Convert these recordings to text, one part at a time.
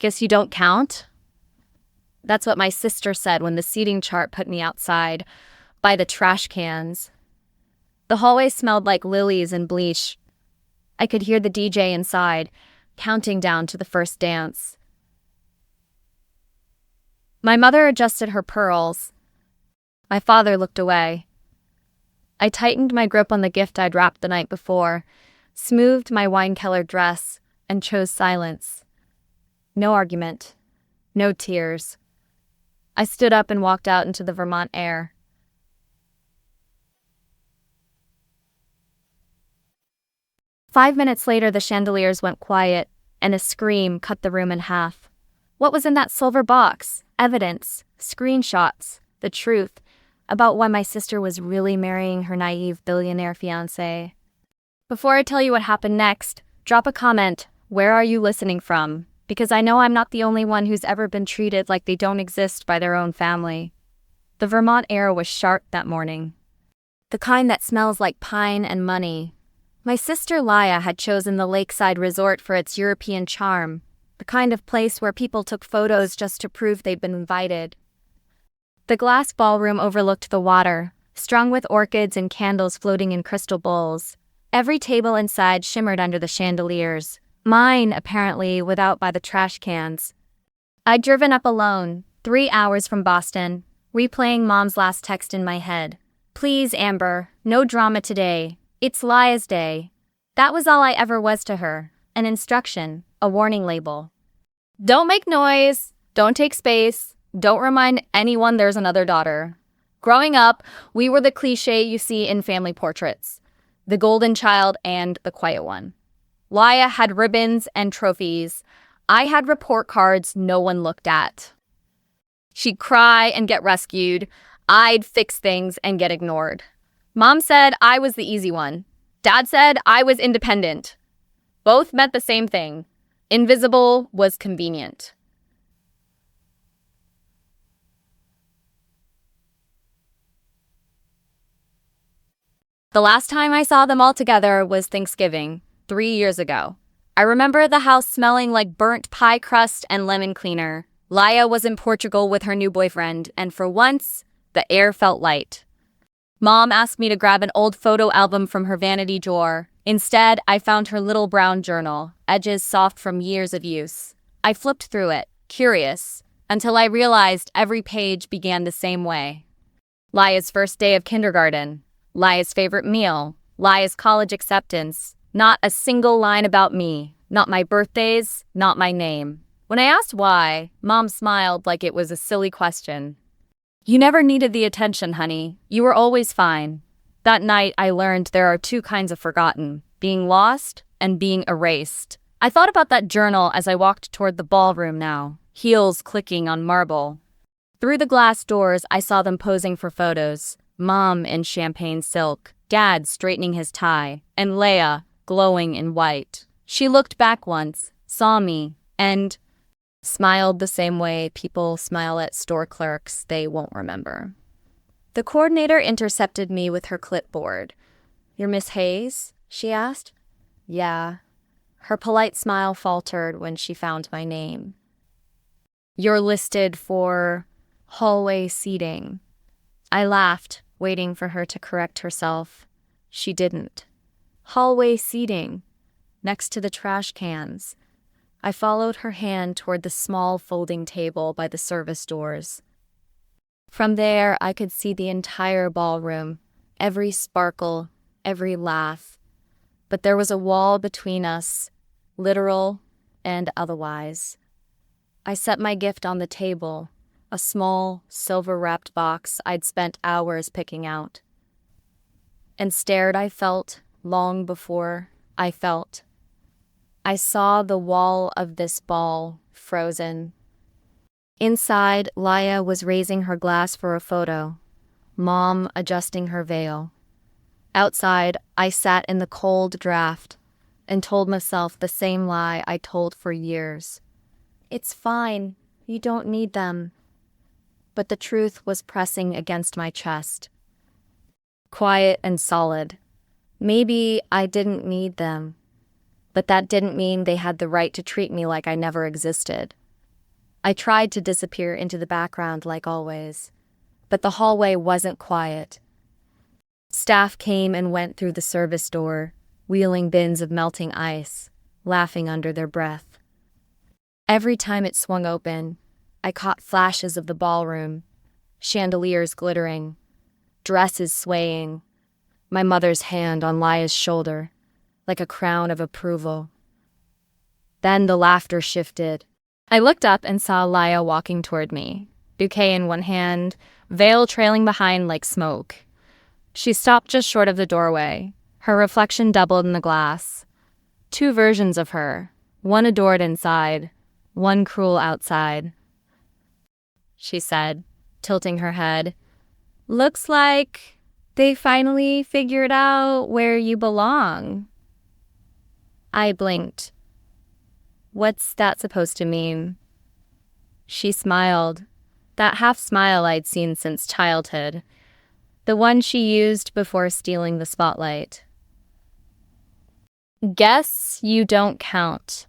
Guess you don't count? That's what my sister said when the seating chart put me outside, by the trash cans. The hallway smelled like lilies and bleach. I could hear the DJ inside, counting down to the first dance. My mother adjusted her pearls. My father looked away. I tightened my grip on the gift I'd wrapped the night before, smoothed my wine-colored dress, and chose silence. No argument. No tears. I stood up and walked out into the Vermont air. Five minutes later, the chandeliers went quiet, and a scream cut the room in half. What was in that silver box? Evidence, screenshots, the truth about why my sister was really marrying her naive billionaire fiancé. Before I tell you what happened next, drop a comment. Where are you listening from? Because I know I'm not the only one who's ever been treated like they don't exist by their own family. The Vermont air was sharp that morning. The kind that smells like pine and money. My sister Laya had chosen the lakeside resort for its European charm, the kind of place where people took photos just to prove they'd been invited. The glass ballroom overlooked the water, strung with orchids and candles floating in crystal bowls. Every table inside shimmered under the chandeliers, mine apparently without by the trash cans. I'd driven up alone, 3 hours from Boston, replaying Mom's last text in my head. Please, Amber, no drama today. It's Laya's day. That was all I ever was to her. An instruction, a warning label. Don't make noise, don't take space, don't remind anyone there's another daughter. Growing up, we were the cliché you see in family portraits. The golden child and the quiet one. Laya had ribbons and trophies. I had report cards no one looked at. She'd cry and get rescued. I'd fix things and get ignored. Mom said I was the easy one. Dad said I was independent. Both meant the same thing. Invisible was convenient. The last time I saw them all together was Thanksgiving, 3 years ago. I remember the house smelling like burnt pie crust and lemon cleaner. Laya was in Portugal with her new boyfriend, and for once, the air felt light. Mom asked me to grab an old photo album from her vanity drawer. Instead, I found her little brown journal, edges soft from years of use. I flipped through it, curious, until I realized every page began the same way. Laya's first day of kindergarten, Laya's favorite meal, Laya's college acceptance. Not a single line about me, not my birthdays, not my name. When I asked why, Mom smiled like it was a silly question. You never needed the attention, honey. You were always fine. That night, I learned there are two kinds of forgotten, being lost and being erased. I thought about that journal as I walked toward the ballroom now, heels clicking on marble. Through the glass doors, I saw them posing for photos. Mom in champagne silk, Dad straightening his tie, and Leia glowing in white. She looked back once, saw me, and smiled the same way people smile at store clerks they won't remember. The coordinator intercepted me with her clipboard. "You're Miss Hayes?" she asked. "Yeah." Her polite smile faltered when she found my name. "You're listed for hallway seating." I laughed, waiting for her to correct herself. She didn't. Hallway seating, next to the trash cans. I followed her hand toward the small folding table by the service doors. From there, I could see the entire ballroom, every sparkle, every laugh. But there was a wall between us, literal and otherwise. I set my gift on the table, a small, silver-wrapped box I'd spent hours picking out. And stared I felt long before I felt. I saw the wall of this ball frozen. Inside, Laya was raising her glass for a photo, Mom adjusting her veil. Outside, I sat in the cold draft and told myself the same lie I told for years. It's fine, you don't need them. But the truth was pressing against my chest. Quiet and solid. Maybe I didn't need them. But that didn't mean they had the right to treat me like I never existed. I tried to disappear into the background like always, but the hallway wasn't quiet. Staff came and went through the service door, wheeling bins of melting ice, laughing under their breath. Every time it swung open, I caught flashes of the ballroom, chandeliers glittering, dresses swaying, my mother's hand on Laya's shoulder, like a crown of approval. Then the laughter shifted. I looked up and saw Laya walking toward me, bouquet in one hand, veil trailing behind like smoke. She stopped just short of the doorway. Her reflection doubled in the glass. Two versions of her, one adored inside, one cruel outside. She said, tilting her head, "Looks like they finally figured out where you belong." I blinked. What's that supposed to mean? She smiled, that half smile I'd seen since childhood, the one she used before stealing the spotlight. "Guess you don't count."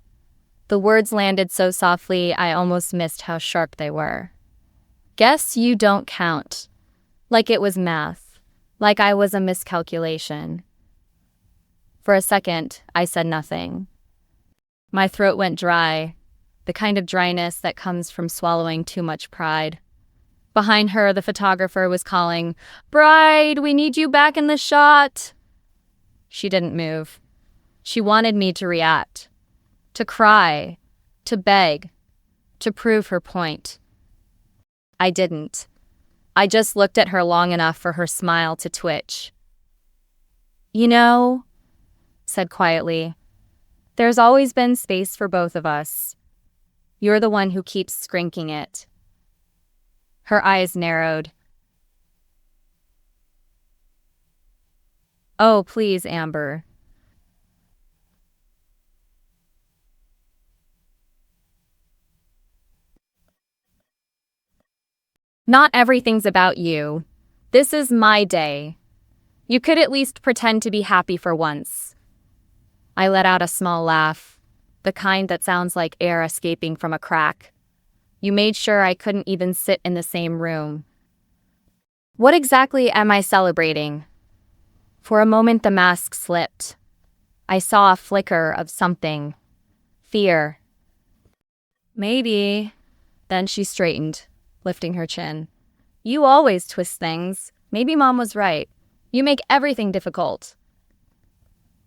The words landed so softly I almost missed how sharp they were. Guess you don't count. Like it was math, like I was a miscalculation. For a second, I said nothing. My throat went dry, the kind of dryness that comes from swallowing too much pride. Behind her, the photographer was calling, "Bride, we need you back in the shot." She didn't move. She wanted me to react, to cry, to beg, to prove her point. I didn't. I just looked at her long enough for her smile to twitch. "You know," said quietly, "there's always been space for both of us. You're the one who keeps skrinking it." Her eyes narrowed. "Oh, please, Amber." "Not everything's about you. This is my day. You could at least pretend to be happy for once." I let out a small laugh, the kind that sounds like air escaping from a crack. You made sure I couldn't even sit in the same room. "What exactly am I celebrating?" For a moment the mask slipped. I saw a flicker of something. Fear. "Maybe." Then she straightened, lifting her chin. "You always twist things. Maybe Mom was right. You make everything difficult."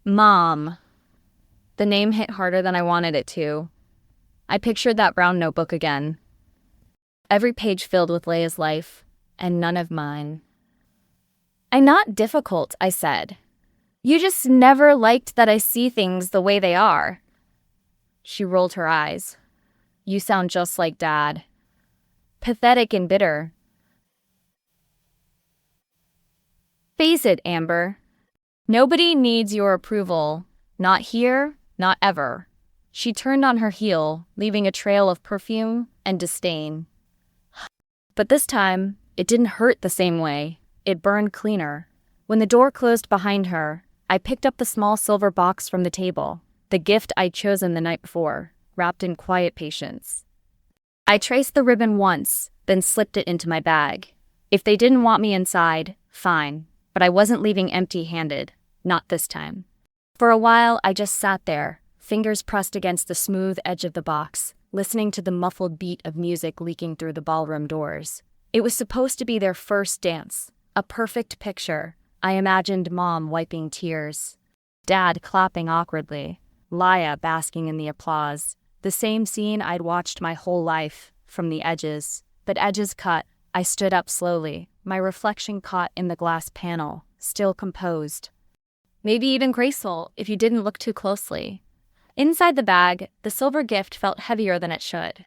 Mom. The name hit harder than I wanted it to. I pictured that brown notebook again. Every page filled with Leia's life, and none of mine. "I'm not difficult," I said. "You just never liked that I see things the way they are." She rolled her eyes. "You sound just like Dad. Pathetic and bitter." "Face it, Amber. Nobody needs your approval. Not here, not ever." She turned on her heel, leaving a trail of perfume and disdain. But this time, it didn't hurt the same way. It burned cleaner. When the door closed behind her, I picked up the small silver box from the table, the gift I'd chosen the night before, wrapped in quiet patience. I traced the ribbon once, then slipped it into my bag. If they didn't want me inside, fine, but I wasn't leaving empty-handed, not this time. For a while, I just sat there, fingers pressed against the smooth edge of the box, listening to the muffled beat of music leaking through the ballroom doors. It was supposed to be their first dance, a perfect picture. I imagined Mom wiping tears, Dad clapping awkwardly, Laya basking in the applause. The same scene I'd watched my whole life, from the edges. But edges cut. I stood up slowly, my reflection caught in the glass panel, still composed. Maybe even graceful, if you didn't look too closely. Inside the bag, the silver gift felt heavier than it should.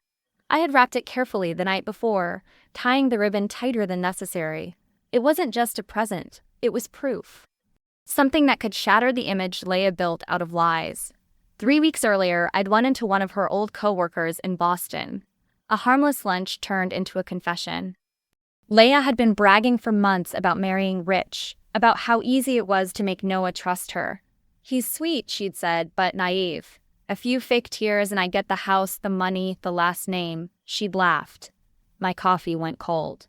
I had wrapped it carefully the night before, tying the ribbon tighter than necessary. It wasn't just a present, it was proof. Something that could shatter the image Leia built out of lies. 3 weeks earlier, I'd run into one of her old coworkers in Boston. A harmless lunch turned into a confession. Leia had been bragging for months about marrying Rich, about how easy it was to make Noah trust her. "He's sweet," she'd said, "but naive. A few fake tears and I get the house, the money, the last name." She'd laughed. My coffee went cold.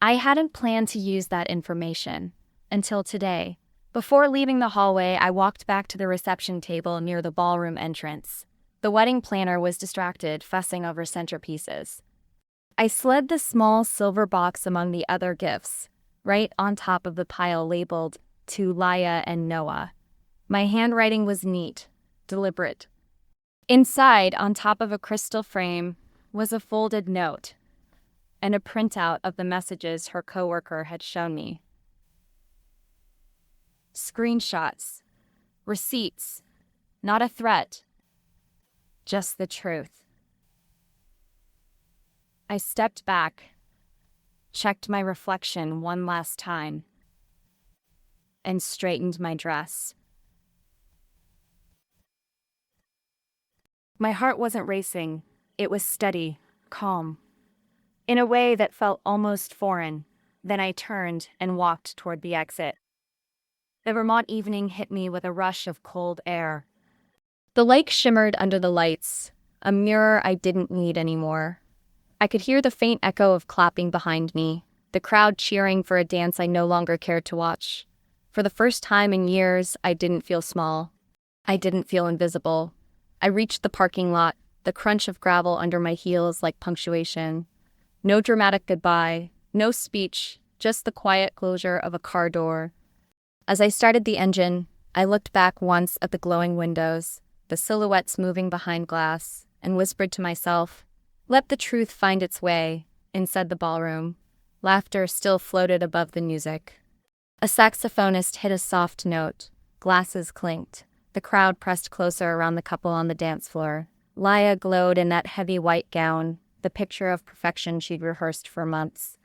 I hadn't planned to use that information until today. Before leaving the hallway, I walked back to the reception table near the ballroom entrance. The wedding planner was distracted, fussing over centerpieces. I slid the small silver box among the other gifts, right on top of the pile labeled "To Laya and Noah." My handwriting was neat, deliberate. Inside, on top of a crystal frame, was a folded note and a printout of the messages her coworker had shown me. Screenshots, receipts, not a threat, just the truth. I stepped back, checked my reflection one last time, and straightened my dress. My heart wasn't racing. It was steady, calm, in a way that felt almost foreign. Then I turned and walked toward the exit. The Vermont evening hit me with a rush of cold air. The lake shimmered under the lights, a mirror I didn't need anymore. I could hear the faint echo of clapping behind me, the crowd cheering for a dance I no longer cared to watch. For the first time in years, I didn't feel small. I didn't feel invisible. I reached the parking lot, the crunch of gravel under my heels like punctuation. No dramatic goodbye, no speech, just the quiet closure of a car door. As I started the engine, I looked back once at the glowing windows, the silhouettes moving behind glass, and whispered to myself, "Let the truth find its way," inside the ballroom. Laughter still floated above the music. A saxophonist hit a soft note. Glasses clinked. The crowd pressed closer around the couple on the dance floor. Laya glowed in that heavy white gown, the picture of perfection she'd rehearsed for months.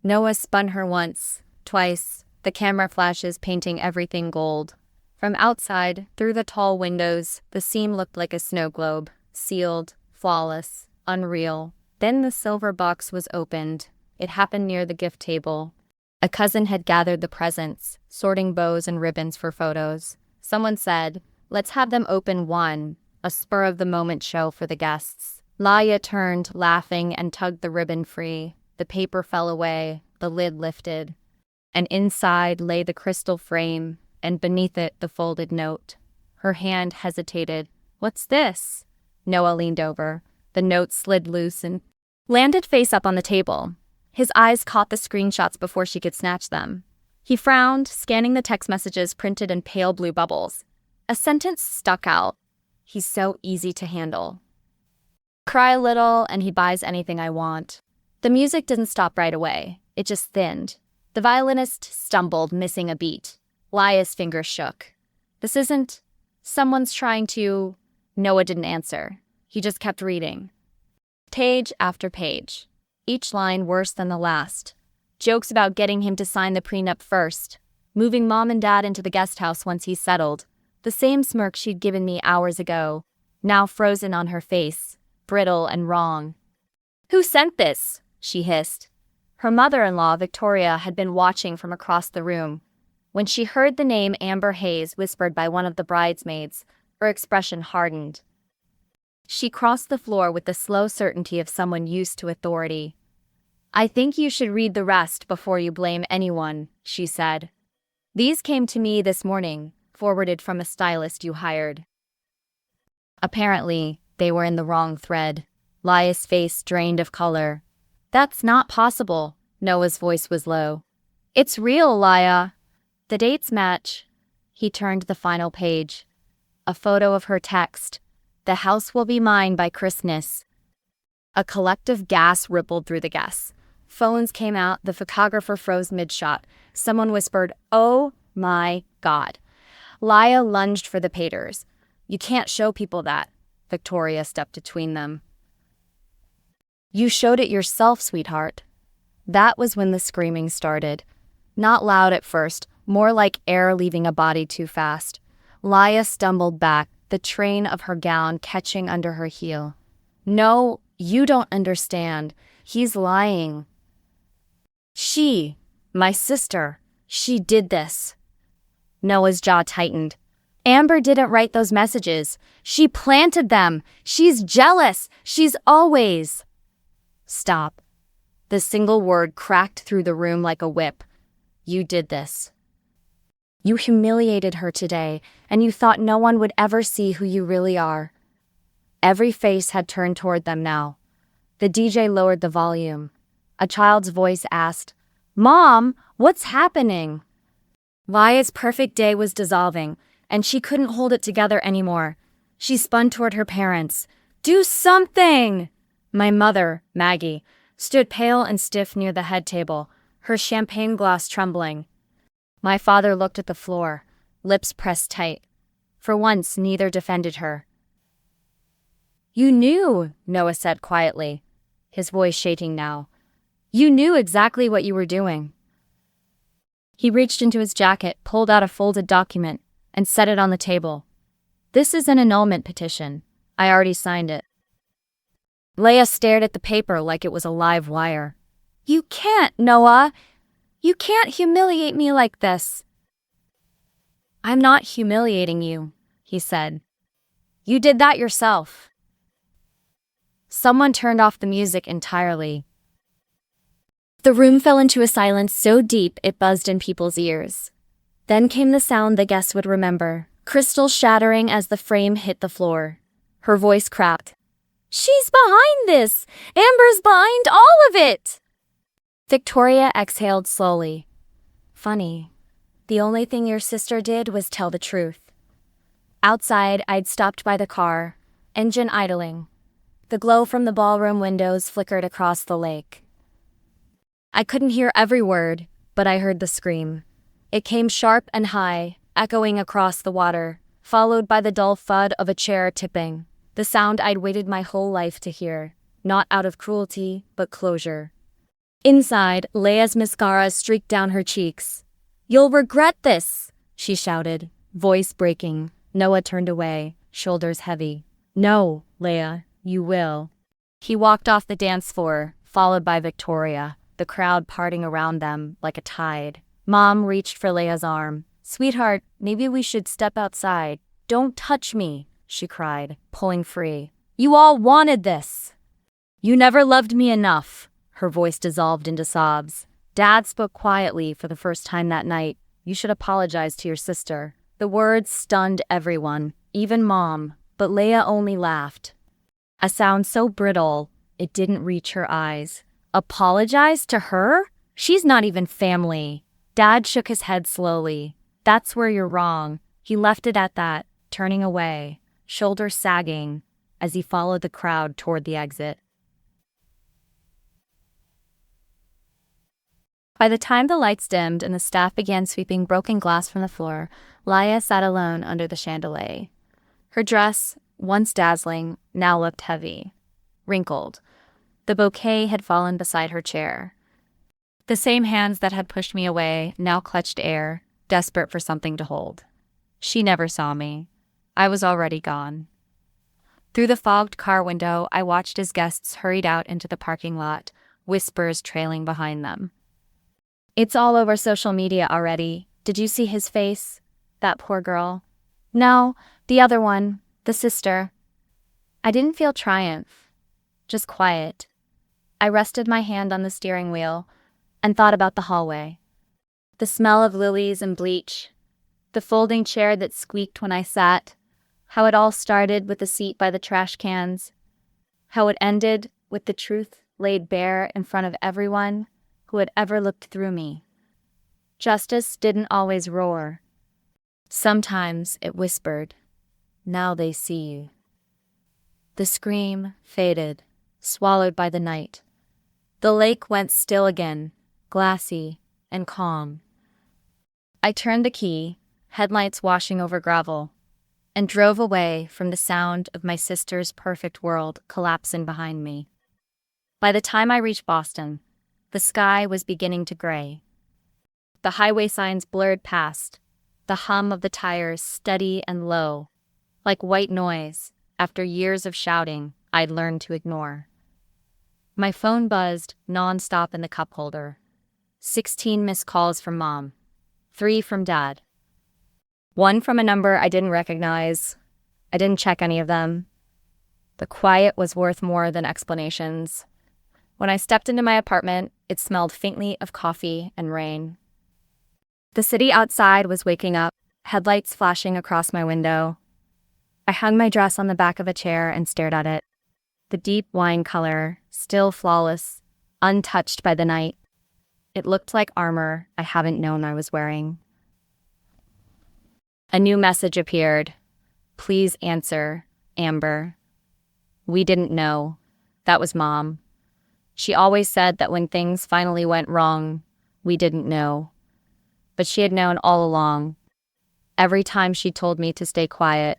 Noah spun her once, twice, the camera flashes painting everything gold. From outside, through the tall windows, the scene looked like a snow globe, sealed, flawless, unreal. Then the silver box was opened. It happened near the gift table. A cousin had gathered the presents, sorting bows and ribbons for photos. Someone said, "Let's have them open one," a spur-of-the-moment show for the guests. Laya turned, laughing, and tugged the ribbon free. The paper fell away, the lid lifted. And inside lay the crystal frame, and beneath it the folded note. Her hand hesitated. "What's this?" Noah leaned over. The note slid loose and landed face up on the table. His eyes caught the screenshots before she could snatch them. He frowned, scanning the text messages printed in pale blue bubbles. A sentence stuck out. "He's so easy to handle. Cry a little and he buys anything I want." The music didn't stop right away. It just thinned. The violinist stumbled, missing a beat. Laya's fingers shook. "This isn't... Someone's trying to..." Noah didn't answer. He just kept reading. Page after page. Each line worse than the last. Jokes about getting him to sign the prenup first. Moving mom and dad into the guest house once he's settled. The same smirk she'd given me hours ago, now frozen on her face, brittle and wrong. "Who sent this?" she hissed. Her mother-in-law, Victoria, had been watching from across the room. When she heard the name Amber Hayes whispered by one of the bridesmaids, her expression hardened. She crossed the floor with the slow certainty of someone used to authority. "I think you should read the rest before you blame anyone," she said. "These came to me this morning, forwarded from a stylist you hired." Apparently, they were in the wrong thread. Laya's face drained of color. "That's not possible," Noah's voice was low. "It's real, Laya. The dates match." He turned the final page. A photo of her text. "The house will be mine by Christmas." A collective gasp rippled through the guests. Phones came out, the photographer froze mid-shot. Someone whispered, "Oh my God." Laya lunged for the papers. "You can't show people that." Victoria stepped between them. "You showed it yourself, sweetheart." That was when the screaming started. Not loud at first, more like air leaving a body too fast. Laya stumbled back, the train of her gown catching under her heel. "No, you don't understand. He's lying. My sister, she did this." Noah's jaw tightened. "Amber didn't write those messages. She planted them. She's jealous. She's always..." Stop. The single word cracked through the room like a whip. You did this. You humiliated her today, and you thought no one would ever see who you really are. Every face had turned toward them now. The DJ lowered the volume. A child's voice asked, "Mom, what's happening?" Laya's perfect day was dissolving, and she couldn't hold it together anymore. She spun toward her parents. "Do something!" My mother, Maggie, stood pale and stiff near the head table, her champagne glass trembling. My father looked at the floor, lips pressed tight. For once, neither defended her. "You knew," Noah said quietly, his voice shaking now. "You knew exactly what you were doing." He reached into his jacket, pulled out a folded document, and set it on the table. "This is an annulment petition. I already signed it." Leia stared at the paper like it was a live wire. "You can't, Noah! You can't humiliate me like this." "I'm not humiliating you," he said. "You did that yourself." Someone turned off the music entirely. The room fell into a silence so deep it buzzed in people's ears. Then came the sound the guests would remember, crystals shattering as the frame hit the floor. Her voice cracked. "She's behind this! Amber's behind all of it!" Victoria exhaled slowly. "Funny. The only thing your sister did was tell the truth." Outside, I'd stopped by the car, engine idling. The glow from the ballroom windows flickered across the lake. I couldn't hear every word, but I heard the scream. It came sharp and high, echoing across the water, followed by the dull thud of a chair tipping, the sound I'd waited my whole life to hear, not out of cruelty, but closure. Inside, Leia's mascara streaked down her cheeks. "You'll regret this," she shouted, voice breaking. Noah turned away, shoulders heavy. "No, Leia, you will." He walked off the dance floor, followed by Victoria, the crowd parting around them like a tide. Mom reached for Leia's arm. "Sweetheart, maybe we should step outside." "Don't touch me," she cried, pulling free. "You all wanted this." "You never loved me enough." Her voice dissolved into sobs. Dad spoke quietly for the first time that night. "You should apologize to your sister." The words stunned everyone, even Mom, but Leia only laughed. A sound so brittle, it didn't reach her eyes. Apologize to her? She's not even family. Dad shook his head slowly. "That's where you're wrong." He left it at that, turning away, shoulders sagging, as he followed the crowd toward the exit. By the time the lights dimmed and the staff began sweeping broken glass from the floor, Leia sat alone under the chandelier. Her dress, once dazzling, now looked heavy, wrinkled. The bouquet had fallen beside her chair. The same hands that had pushed me away now clutched air, desperate for something to hold. She never saw me. I was already gone. Through the fogged car window, I watched as guests hurried out into the parking lot, whispers trailing behind them. "It's all over social media already. Did you see his face? That poor girl." "No, the other one, the sister." I didn't feel triumph, just quiet. I rested my hand on the steering wheel and thought about the hallway. The smell of lilies and bleach, the folding chair that squeaked when I sat, how it all started with the seat by the trash cans, how it ended with the truth laid bare in front of everyone who had ever looked through me. Justice didn't always roar. Sometimes it whispered, "Now they see you." The scream faded, swallowed by the night. The lake went still again, glassy and calm. I turned the key, headlights washing over gravel, and drove away from the sound of my sister's perfect world collapsing behind me. By the time I reached Boston, the sky was beginning to gray. The highway signs blurred past, the hum of the tires steady and low, like white noise after years of shouting I'd learned to ignore. My phone buzzed nonstop in the cup holder. 16 missed calls from Mom, 3 from Dad. 1 from a number I didn't recognize. I didn't check any of them. The quiet was worth more than explanations. When I stepped into my apartment, it smelled faintly of coffee and rain. The city outside was waking up, headlights flashing across my window. I hung my dress on the back of a chair and stared at it. The deep wine color, still flawless, untouched by the night. It looked like armor I haven't known I was wearing. A new message appeared. Please answer, Amber. We didn't know. That was Mom. She always said that when things finally went wrong, we didn't know. But she had known all along. Every time she told me to stay quiet.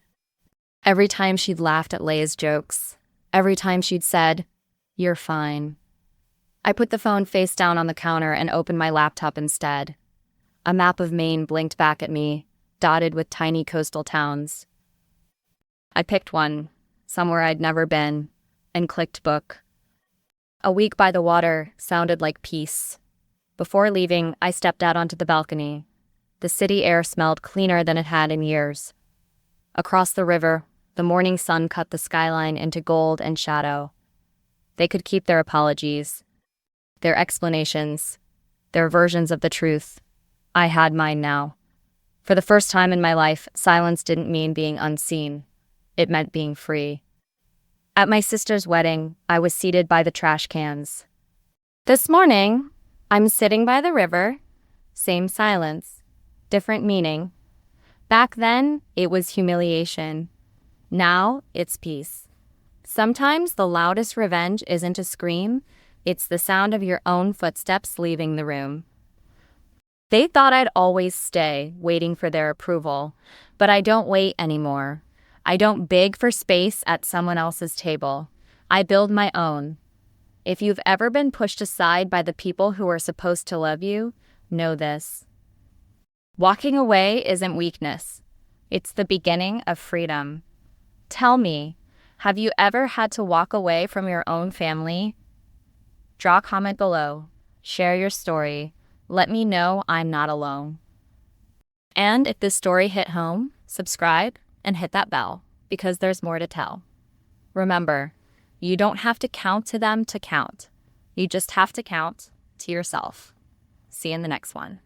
Every time she'd laughed at Leia's jokes. Every time she'd said, "You're fine." I put the phone face down on the counter and opened my laptop instead. A map of Maine blinked back at me, dotted with tiny coastal towns. I picked one, somewhere I'd never been, and clicked book. A week by the water sounded like peace. Before leaving, I stepped out onto the balcony. The city air smelled cleaner than it had in years. Across the river, the morning sun cut the skyline into gold and shadow. They could keep their apologies, their explanations, their versions of the truth. I had mine now. For the first time in my life, silence didn't mean being unseen. It meant being free. At my sister's wedding, I was seated by the trash cans. This morning, I'm sitting by the river. Same silence, different meaning. Back then, it was humiliation. Now, it's peace. Sometimes the loudest revenge isn't a scream, it's the sound of your own footsteps leaving the room. They thought I'd always stay, waiting for their approval, but I don't wait anymore. I don't beg for space at someone else's table. I build my own. If you've ever been pushed aside by the people who are supposed to love you, know this. Walking away isn't weakness. It's the beginning of freedom. Tell me, have you ever had to walk away from your own family? Draw a comment below. Share your story. Let me know I'm not alone. And if this story hit home, subscribe and hit that bell, because there's more to tell. Remember, you don't have to count to them to count. You just have to count to yourself. See you in the next one.